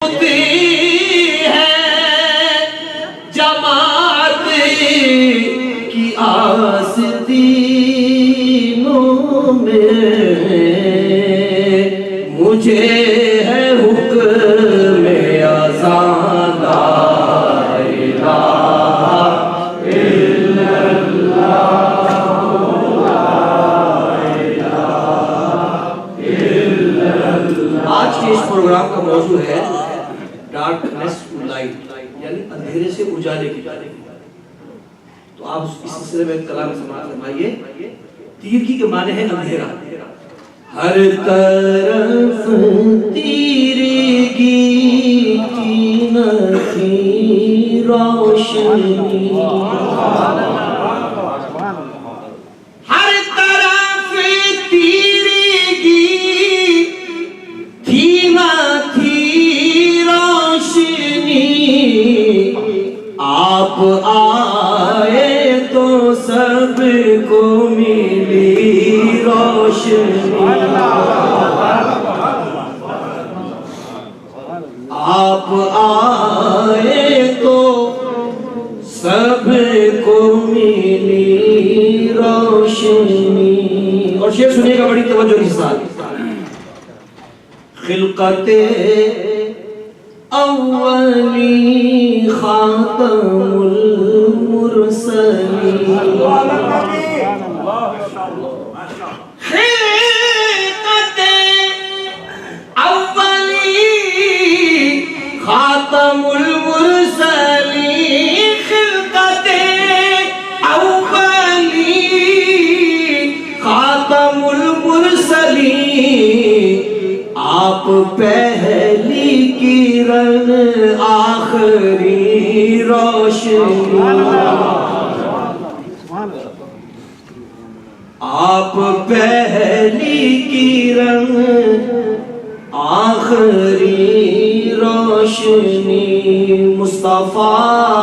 مجھے ہے حکم اذان لا الہ الا اللہ لا الہ الا اللہ۔ آج کے اس پروگرام کا موضوع ہے ڈارکنیس ٹو لائٹ، یعنی اندھیرے سے اجالے کی طرف۔ تو آپ اس سلسلے میں کلام سماعت فرمائیے۔ تیرگی کے معنی ہے اندھیرا۔ ہر طرف تیرگی کی نہ تھی روشنی، ہر طرف تیرگی تھی نہ تھی روشنی، آپ آئے تو سب کو ملی روشنی، آپ آئے تو سب کو ملی روشنی۔ اور شعر سنیے گا بڑی توجہ کے ساتھ۔ خلقت اولی خاتم المرسلین، خلقت اولی خاتم المرسلین، خلقت اولی خاتم المرسلین، آپ پہلی کرن آخری روشنی، آپ پہلی کرن آخری روشنی، مصطفیٰ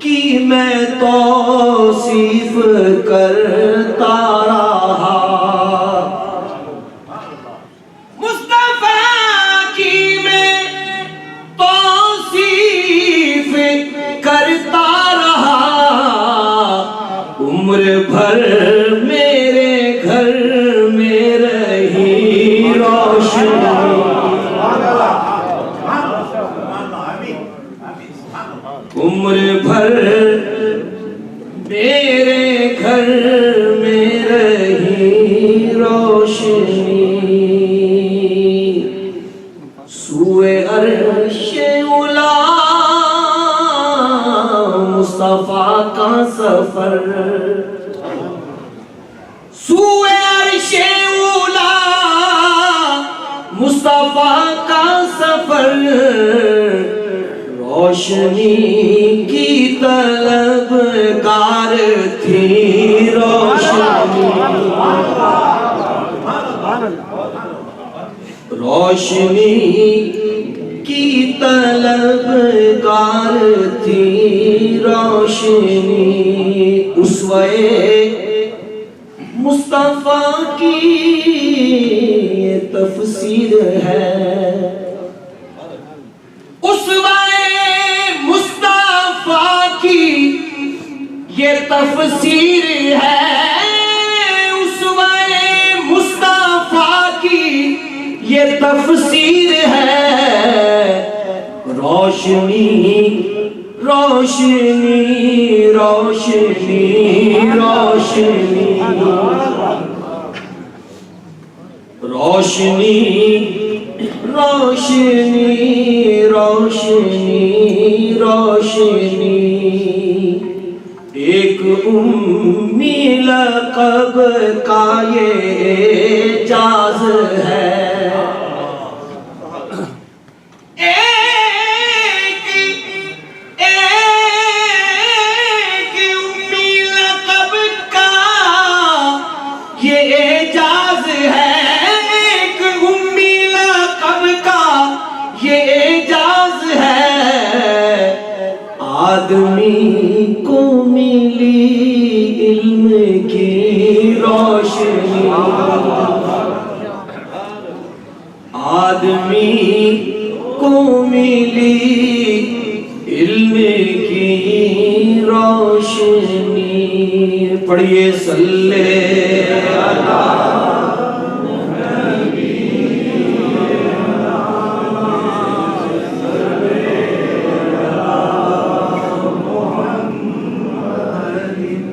کی میں توصیف کرتا رہا، مصطفیٰ کی میں توصیف کرتا رہا، عمر بھر میرے گھر میں رہی روشنی، عمر بھر میرے گھر میں رہی روشنی، سوئے عرش اولی مصطفیٰ کا سفر، سوئے عرش اولی مصطفیٰ کا سفر، روشنی کی طلب گار تھی روشنی، روشنی کی طلب گار تھی روشنی، اسوہ مصطفیٰ کی یہ تفسیر ہے، اسوہ مصطفیٰ کی یہ تفسیر ہے، اسوہ مصطفیٰ کی یہ تفسیر ہے، روشنی روشنی روشنی روشنی روشنی روشنی روشنی روشنی، ایک امی لقب کا یہ اعجاز ہے، آدمی کو ملی علم کی روشنی، آدمی کو کو ملی علم کی روشنی. پڑھیے صلی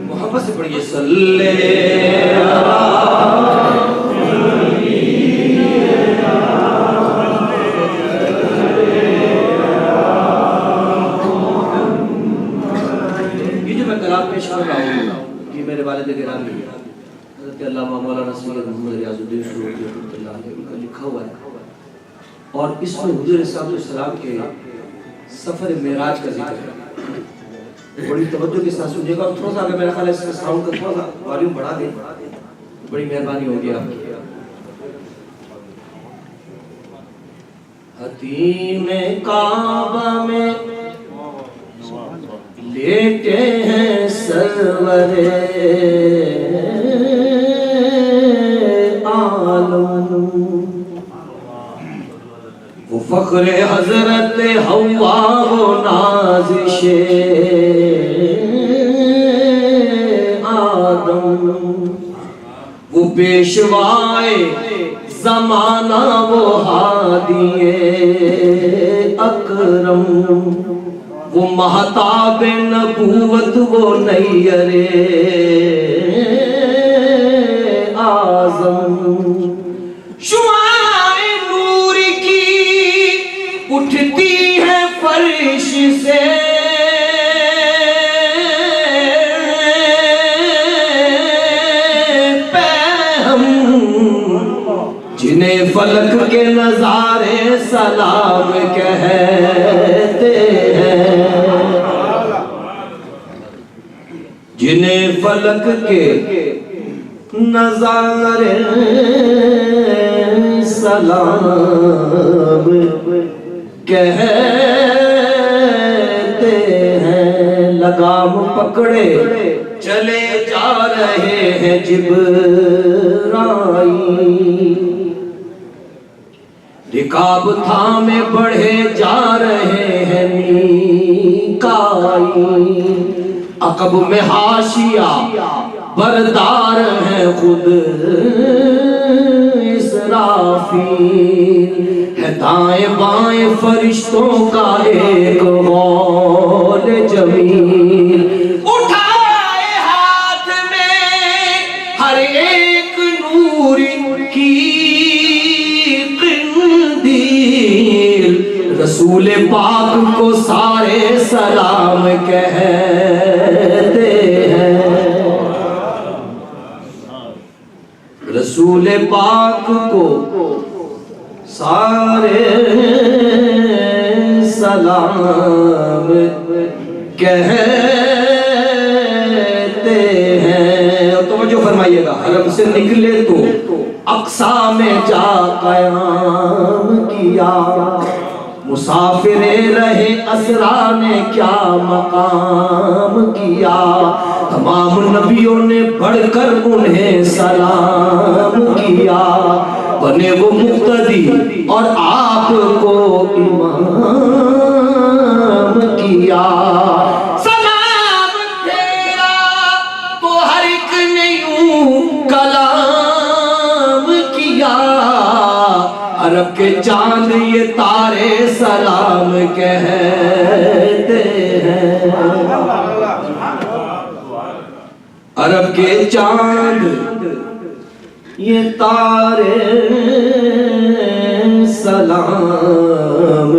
محبت سے پڑھیے صلی پیش کر رہا ہوں. یہ میرے والد گرامی حضرت علامہ مولانا سید محمد ریاض الدین سروری رحمۃ اللہ علیہ کا لکھا ہوا ہے، اور اس میں حضور صلی اللہ علیہ وسلم کے سفر معراج کا ذکر ہے. بڑی توجہ کے ساتھ سنیے گا، اور تھوڑا سا اگر میرا خیال ہے اس کا ساؤنڈ کا تھوڑا سا والیوم بڑھا دیں، بڑی مہربانی ہوگی آپ کی. حتیم کعبہ میں لیٹے ہیں سرور عالم، وہ فخر حضرت حوا و نازش آدم، وہ پیشوائے زمانہ وہ ہادی اکرم، وہ مہتاب نبوت وہ نیر اعظم، شعاع نور کی اٹھتی ہے فرش سے پہم، جنہیں فلک کے نظارے سلام کہتے ہیں، جنہیں فلک کے نظارے سلام کہتے ہیں. لگام پکڑے چلے جا رہے ہیں جبرائیل، رکاب تھامے بڑھے جا رہے ہیں میکائیل، عقب میں حاشیہ بردار ہیں خود اسرافیل، ہے دائیں بائیں فرشتوں کا ایک غول جمیل، اٹھائے ہاتھ میں ہر ایک نور کی قندیل، رسول پاک کو سارے سلام کہتے ہیں، رسول پاک کو سارے سلام کہتے ہیں. توجہ فرمائیے گا، حرم سے نکلے تو اقصا میں جا قیام کیا، مسافر رہے اسرا نے کیا مقام کیا، تمام نبیوں نے بڑھ کر انہیں سلام کیا، بنے وہ مقتدی اور آپ کو امام کیا، سلام تیرا تو ہر ایک نے یوں کلام کیا، عرب کے چاند یہ تارے سلام کہتے ہیں، عرب کے چاند یہ تارے سلام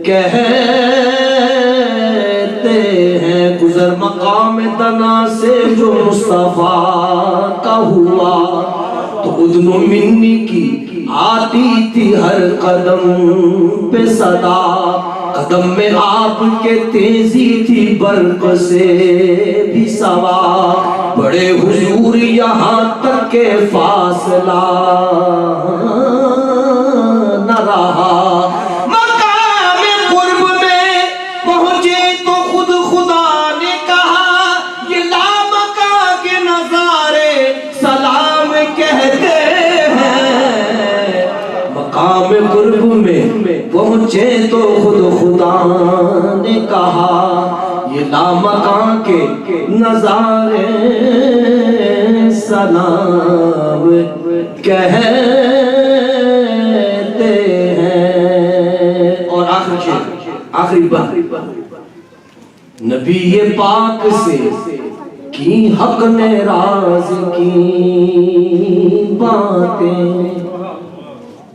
کہتے ہیں. گزر مقام دنا سے جو مصطفیٰ کا ہوا، تو اذن منی کی آتی تھی ہر قدم پہ صدا، قدم میں آپ کے تیزی تھی برق سے بھی سوا، بڑے حضور یہاں تک کہ فاصلہ نہ رہا، مقام قرب میں پہنچے تو خود خدا نے کہا، یہ لامکاں کے نظارے سلام کہتے ہیں. مقام قرب میں پہنچے پہنچے تو خود خدا نے کہا یہ لامکاں کے نظارے سلام کہتے ہیں۔ اور آخری بات نبی پاک سے کی حق نے راز کی باتیں،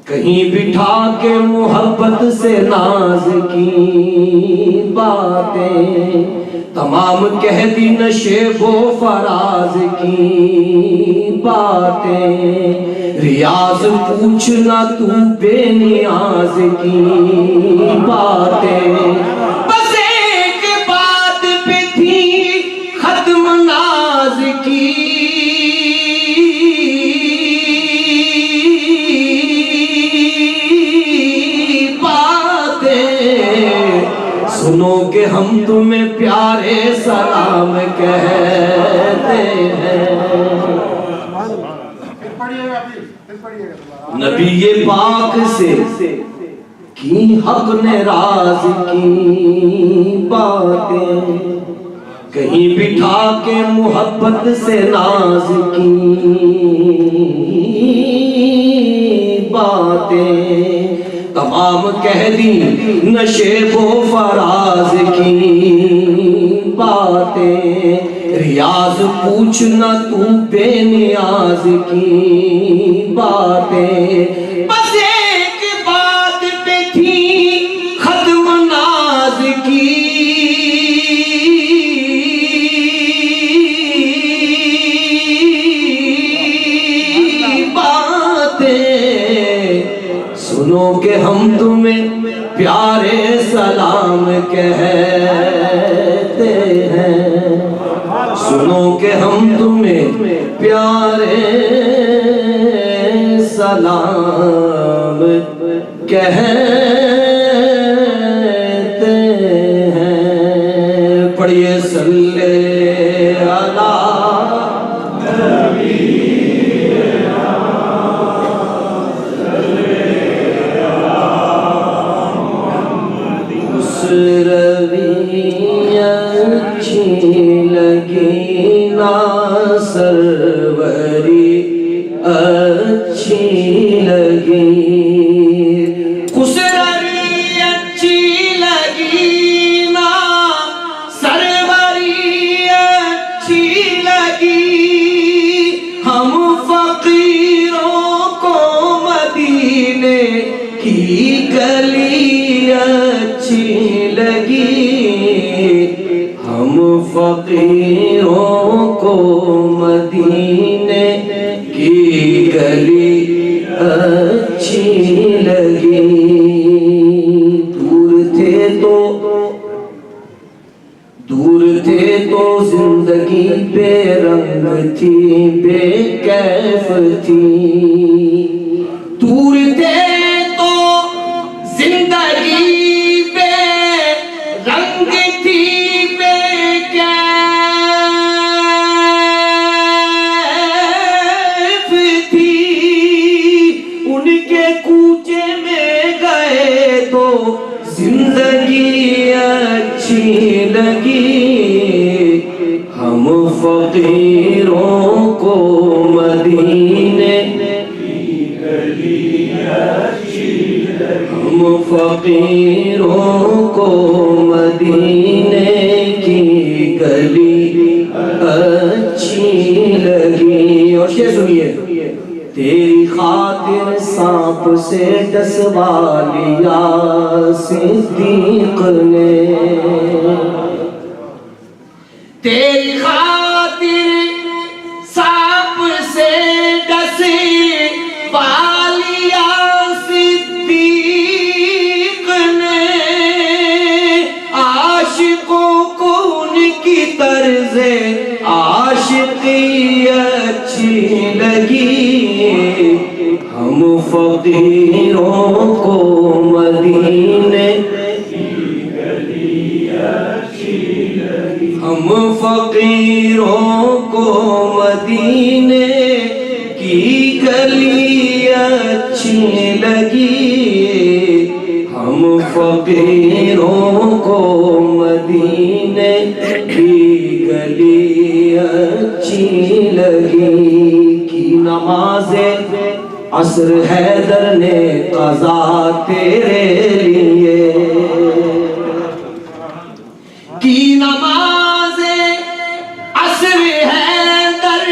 کہیں بٹھا کے محبت سے ناز کی باتیں، تمام کہہ دی نشیب و فراز کی باتیں، ریاض پوچھنا تو بے نیاز کی باتیں، بس ایک بات پہ تھی ختم ناز کی سنو کہ ہم تمہیں پیارے سلام کہتے ہیں۔ نبی پاک سے کی حق نے راز کی باتیں، کہیں بٹھا کے محبت سے ناز کی باتیں، تمام کہہ دی نشیب و فراز کی باتیں، ریاض پوچھنا تو بے نیاز کی باتیں، بس ایک بات پہ تھی ختم ناز کی سنو کہ ہم تمہیں پیارے سلام کہتے ہیں، سنو کہ ہم تمہیں پیارے سلام کہتے ہیں۔ پڑھیے صلی اللہ روی اچھی لگی نا سروری اچھی لگی، خسروی اچھی لگی نا سروری اچھی لگی، ہم فقیروں کو مدینے کی گلی اچھی لگی، ہم فقیروں کو مدینے کی گلی اچھی لگی، دور تھے تو زندگی بے رنگ تھی بے کیف تھی، دور تھے تو زندگی زندگی اچھی لگی، ہم فقیروں کو مدینے کی گلی اچھی لگی، ہم فقیروں کو مدینے کی گلی اچھی لگی۔ اور یہ سنیے، تیری خاطر سانپ سے ڈسوا لیا صدیق نے، تیری خاطر سانپ سے ڈسوا لیا صدیق نے، عاشقوں کو ان کی طرز عاشقی اچھی لگی، ہم فقیروں کو مدینے کی گلی اچھی لگی، ہم فقیروں کو مدینے کی گلی اچھی لگی، ہم ہم فقیروں کو مدینے کی گلی اچھی لگی کی نماز عصر حیدر نے قضا تیرے لیے کی نماز عصر حیدر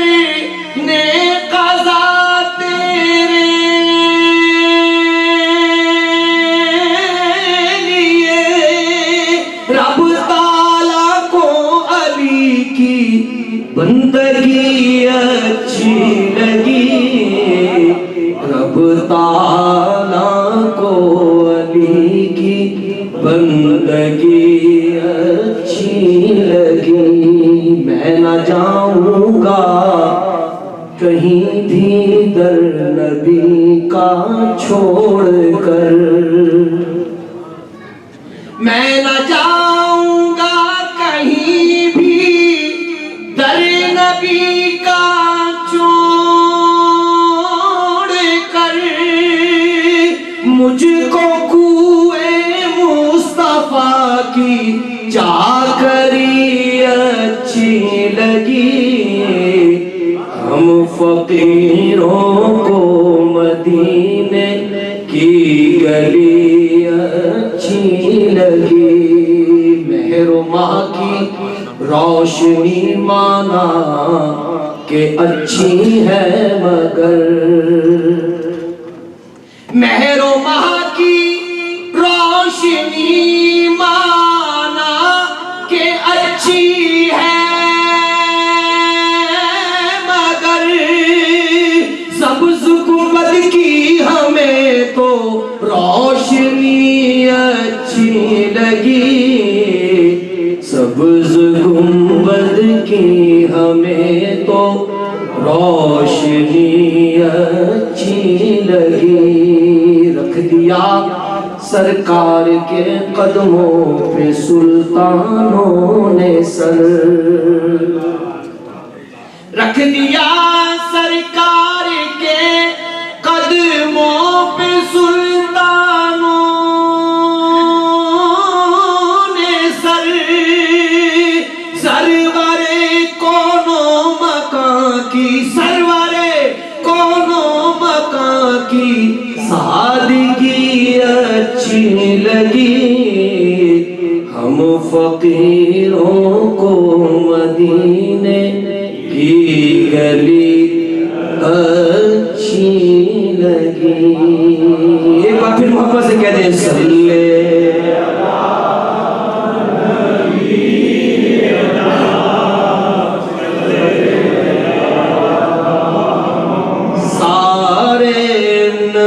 نے قضا تیرے لیے رب تعالیٰ کو علی کی بندگی اچھی لگی رب تعالیٰ کو علی کی بندگی اچھی لگی میں نہ جاؤں گا کہیں بھی در نبی کا چھوڑ کر میں نہ جاؤں گا کہیں بھی در نبی کا مجھ کو کوئے مصطفیٰ کی چاکری اچھی لگی ہم فقیروں کو مدینے کی گلی اچھی لگی مہر و ماہ کی روشنی مانا کہ اچھی ہے مگر مہر و ماہ کی روشنی مانا کہ اچھی ہے مگر سبز گنبد کی ہمیں تو روشنی اچھی لگی سبز گنبد کی ہمیں تو روشنی اچھی لگی رکھ دیا سرکار کے قدموں پہ سلطانوں نے سر رکھ دیا سرکار کے قدموں پہ سلطانوں نے سر سرور کونوں مکان کی سرور کونوں مکان کی سادگی اچھی لگی ہم فقیروں کو مدینے کی گلی اچھی لگی ایک بار پھر محبت سے کہہ دیں صلی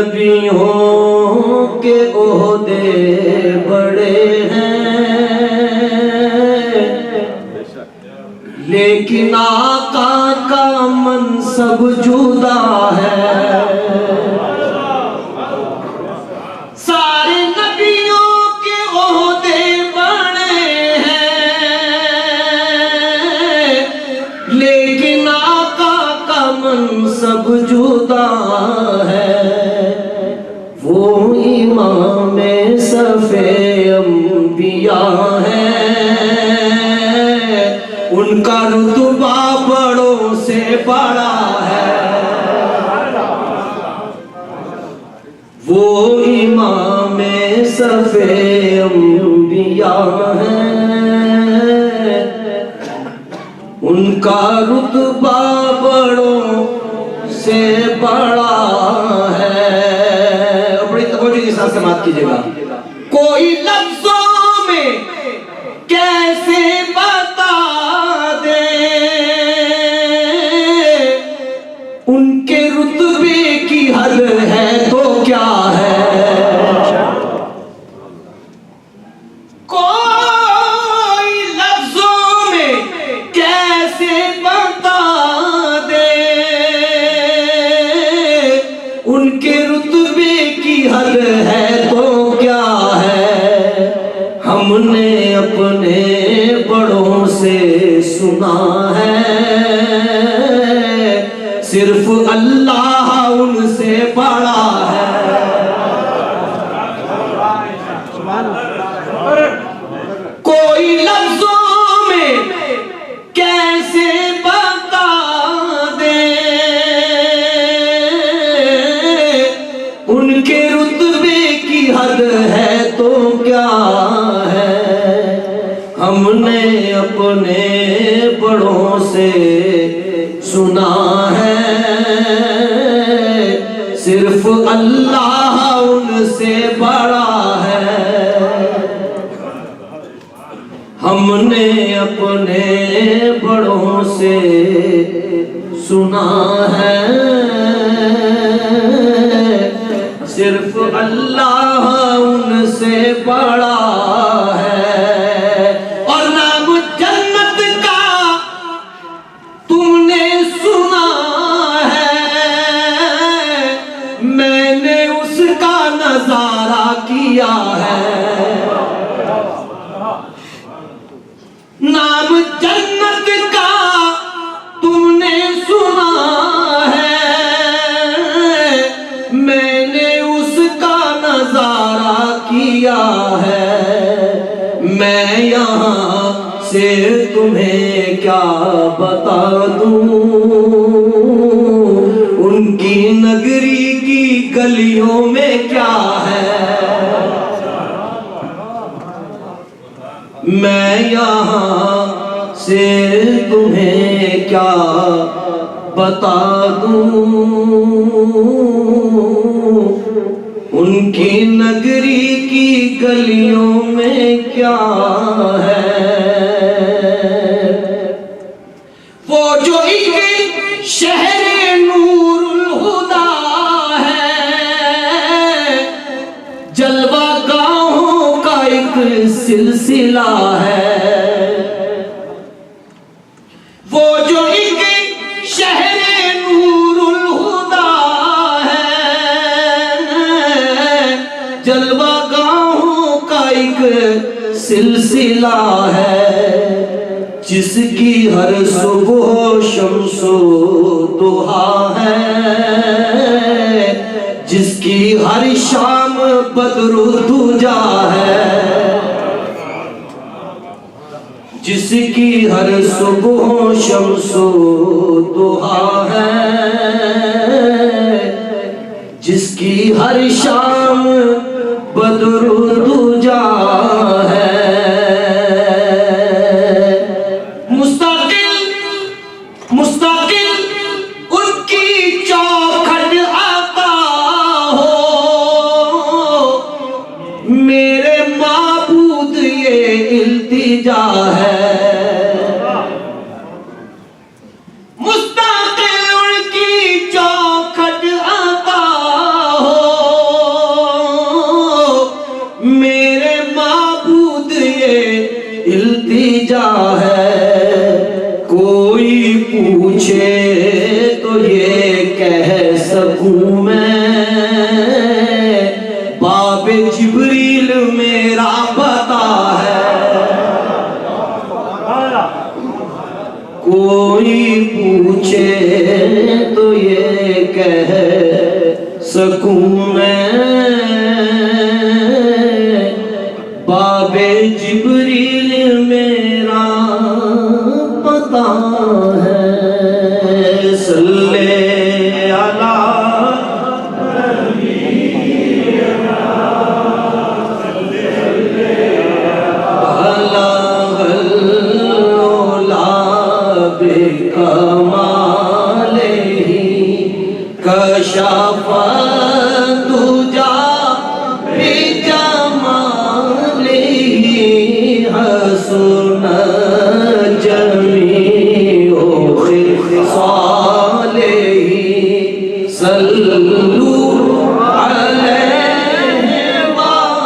نبیوں کے عہدے بڑے ہیں لیکن آقا کا منصب جدا ہے سارے نبیوں کے عہدے بڑے ہیں لیکن آقا کا منصب جدا ہے وہ امام صف انبیاء ہے ان کا رتبہ بڑوں سے بڑا ہے وہ امام صف انبیاء ہے ان کا رتبہ بڑوں سے بڑا ہے سماعت کیجئے گا کوئی لفظوں میں کیسے بتا دے ان کے رتبے کی حد ہے تو کیا ہے کوئی لفظوں میں کیسے بتا دے ان کے رتبے کی حد ہے تو کیا ہے ہم نے اپنے بڑوں سے سنا ہے صرف اللہ ان سے بڑا ہے ہم نے اپنے بڑوں سے سنا ہے، صرف اللہ ان سے بڑا ہے۔ ہم نے اپنے بڑوں سے سنا ہے، صرف اللہ ان سے بڑا ہے۔ اور نام جنت کا تم نے سنا ہے، میں نے اس کا نظارہ کیا ہے۔ نام جنت کا تم نے سنا ہے، میں نے اس کا نظارہ کیا ہے۔ میں یہاں سے تمہیں کیا بتا دوں، ان کی نگری کی گلیوں میں کیا ہے۔ میں یہاں سے تمہیں کیا بتا دوں، ان کی نگری کی گلیوں میں کیا ہے۔ وہ جو ایک شہر نور الہدا ہے، جلوہ گاہوں کا ایک سلسلہ ہے۔ وہ جو ایک شہر نور الہدا ہے، جلوہ گاہوں کا ایک سلسلہ ہے، جس کی ہر صبح شمس و ضحا ہے، جس کی ہر شام بدر و دجا ہے، جس کی ہر صبح شمس و ضحا ہے، جس کی ہر شام بدر و دجا ہے۔ مستقل ان کی چوکھٹ آتا ہو، میرے معبود یہ التجا ہے۔ مستقل ان کی چوکھٹ آتا ہو، میرے معبود یہ التجا ہے۔ کوئی پوچھے تو یہ کہہ سکوں میں، باب جبریل میرا پتا ہے۔ کوئی پوچھے تو یہ کہہ سکوں میں، باب جبریل میرا پتا ہے۔ صلی کشف الدجا بجماله حسن جميع خصاله صلوا عليه وآله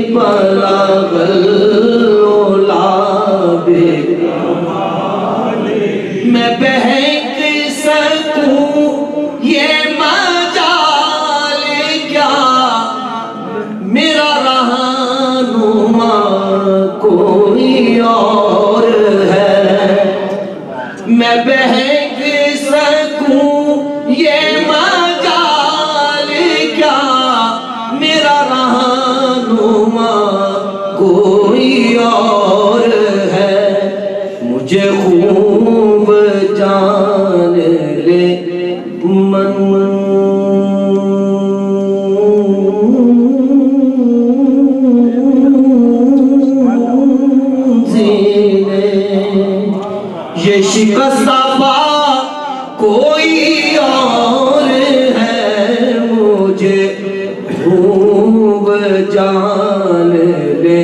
بلغ العلا بكماله۔ میں بہک سکوں یہ مجال کیا، میرا رہنما کوئی اور ہے۔ میں بہک سکوں یہ مجال کیا، میرا رہنما کوئی اور ہے۔ مجھے خوب جان لے من، کہ شکستہ پا کوئی اور ہے، مجھے خوب جان لے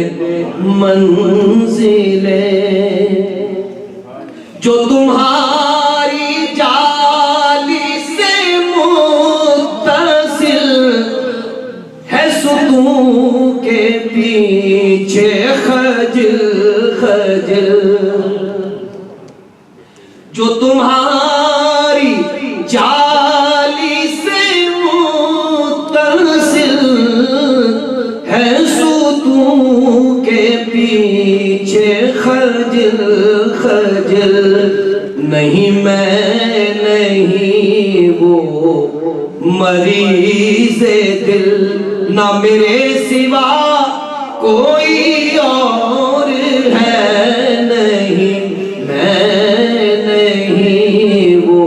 منزلیں جو تمہاری جالی سے متصل ہے، ستون کے پیچھے خجل خجل، جو تمہاری جالی سے متصل ہے، ستون کے پیچھے خجل خجل، نہیں میں نہیں وہ مریض دل، نہ میرے سوا کوئی اور ہے، نہیں میں نہیں وہ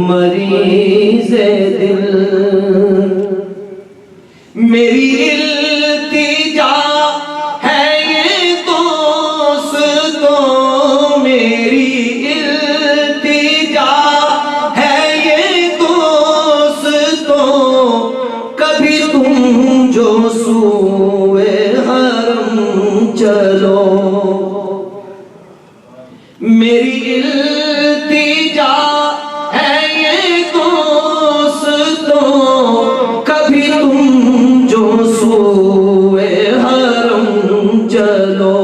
مریض دل، میری التجا ہے یہ دوستوں، میری التجا ہے یہ دوستوں، کبھی تم جو سوئے حرم چلو، میری التجا ہے یہ دوستوں، کبھی تم جو سوئے حرم چلو،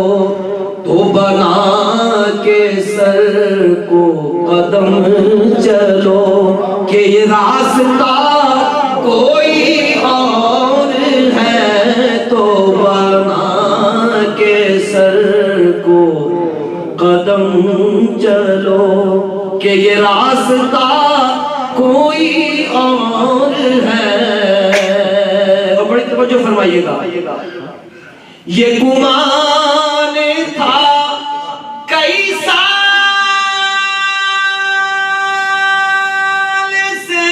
تو بنا کے سر کو قدم چلو، کہ یہ راستہ کوئی اور ہے، تو بنا کے سر کو قدم چلو، کہ یہ راستہ کوئی اور ہے۔ اور بڑی توجہ فرمائیے گا، یہ گمان تھا کئی سال سے،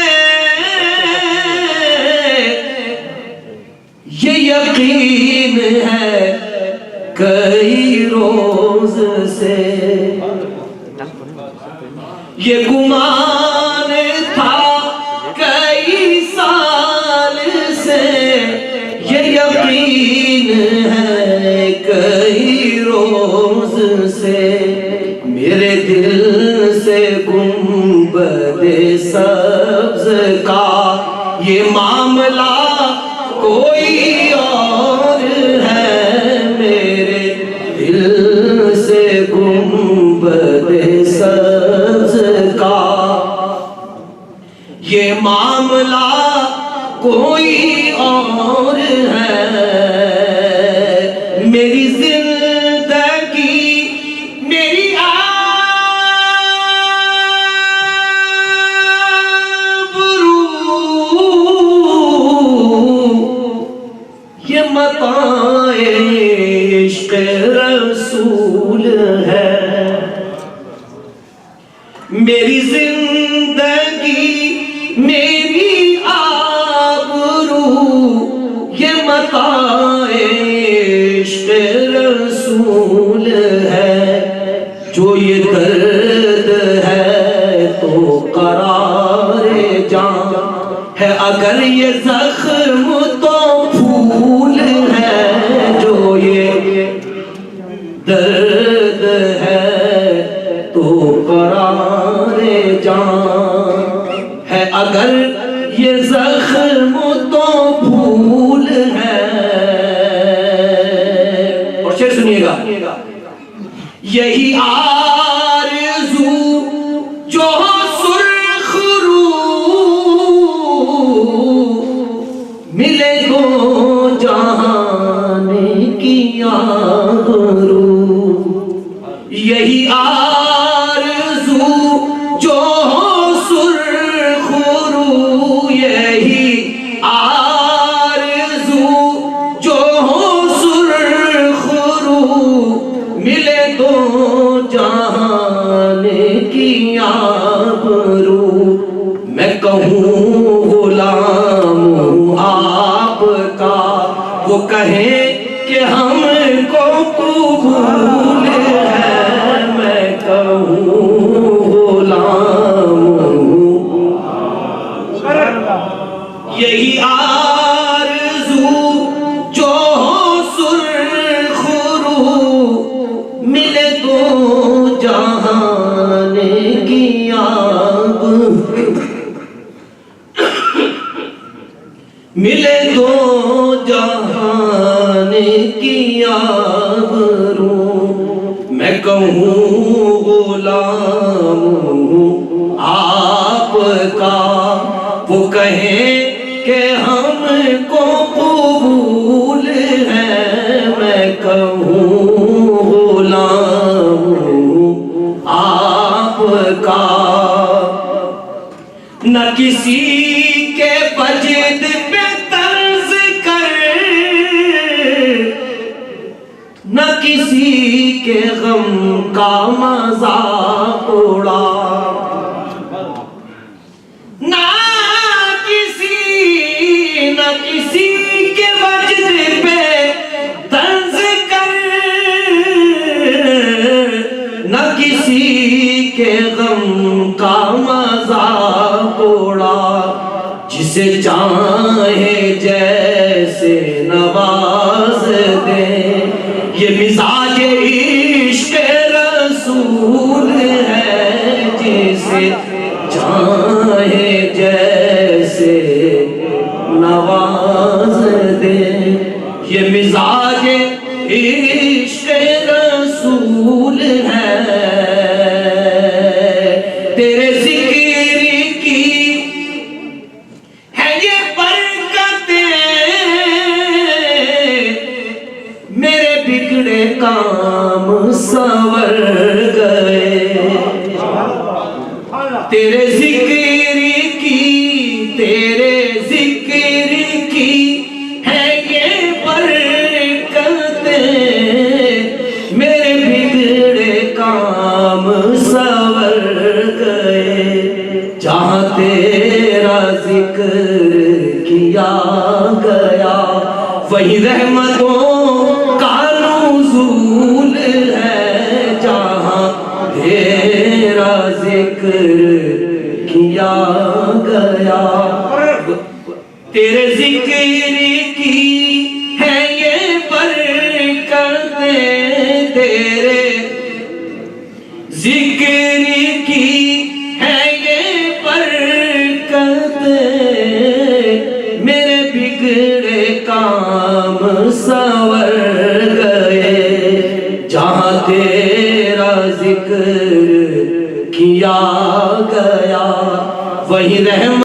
یہ یقین ہے کئی روز سے، یہ گمان تھا کئی سال سے، یہ یقین ہے کئی روز سے، میرے دل سے گنبد سبز کا یہ معاملہ کوئی اور ہے، میرے دل سے گنبد سبز کا یہ معاملہ کوئی اور ہے، میری زندگی میری آبرو یہ متاع عشق رسول ہے، میری زندگی میری آبرو یہ متاع عشق رسول ہے، جو یہ درد ہے تو قرار جان ہے، اگر یہ زخم تو پھول ہے، جو یہ درد ہے تو قرار جان ہے، اگر یہ زخم تو پھول ہے۔ اور شعر سنیے گا، یہی آرزو جو سرخ رو ملے تو جہان کی آبرو، یہی آرزو جو سرخ رو، یہی آرزو جو سرخ رو ملے تو جہان کی آبرو، میں کہوں غلام ہوں آپ کا، وہ کہیں کہ ہم کو قبول ہے، میں کہوں کی آبرو، میں کہوں غلام ہوں آپ کا، وہ کہیں کہ ہم کو قبول ہے، میں کہوں غلام ہوں آپ کا۔ نہ کسی کے وجد پہ طرز کر، نہ کسی کے غم کا مذاق اڑا، نہ کسی کے وجد پہ طرز کر، نہ کسی کے غم کا مذاق اڑا، جسے چاہے جیسے نواز دے، یہ مزاج عشق رسول ہے، جسے چاہے جیسے نواز دے، یہ مزاج عشق رسول ہے۔ تیرے ذکر کی ہے یہ برکتیں، میرے بگڑے کام سنور گئے، تیرے ذکر کی، تیرے ذکر کی ہے یہ برکتیں، میرے بگڑے کام سنور گئے، جہاں تیرا ذکر کیا گیا وہی رحمتوں کا نزول ہے، جہاں تیرا ذکر کیا گیا، تیرے ذکر کی ہے یہ برکتیں، تیرے ذکر کی ہے یہ برکتیں، میرے بگڑے کام سنور گئے، جہاں تیرا ذکر کیا گیا وہی رحمت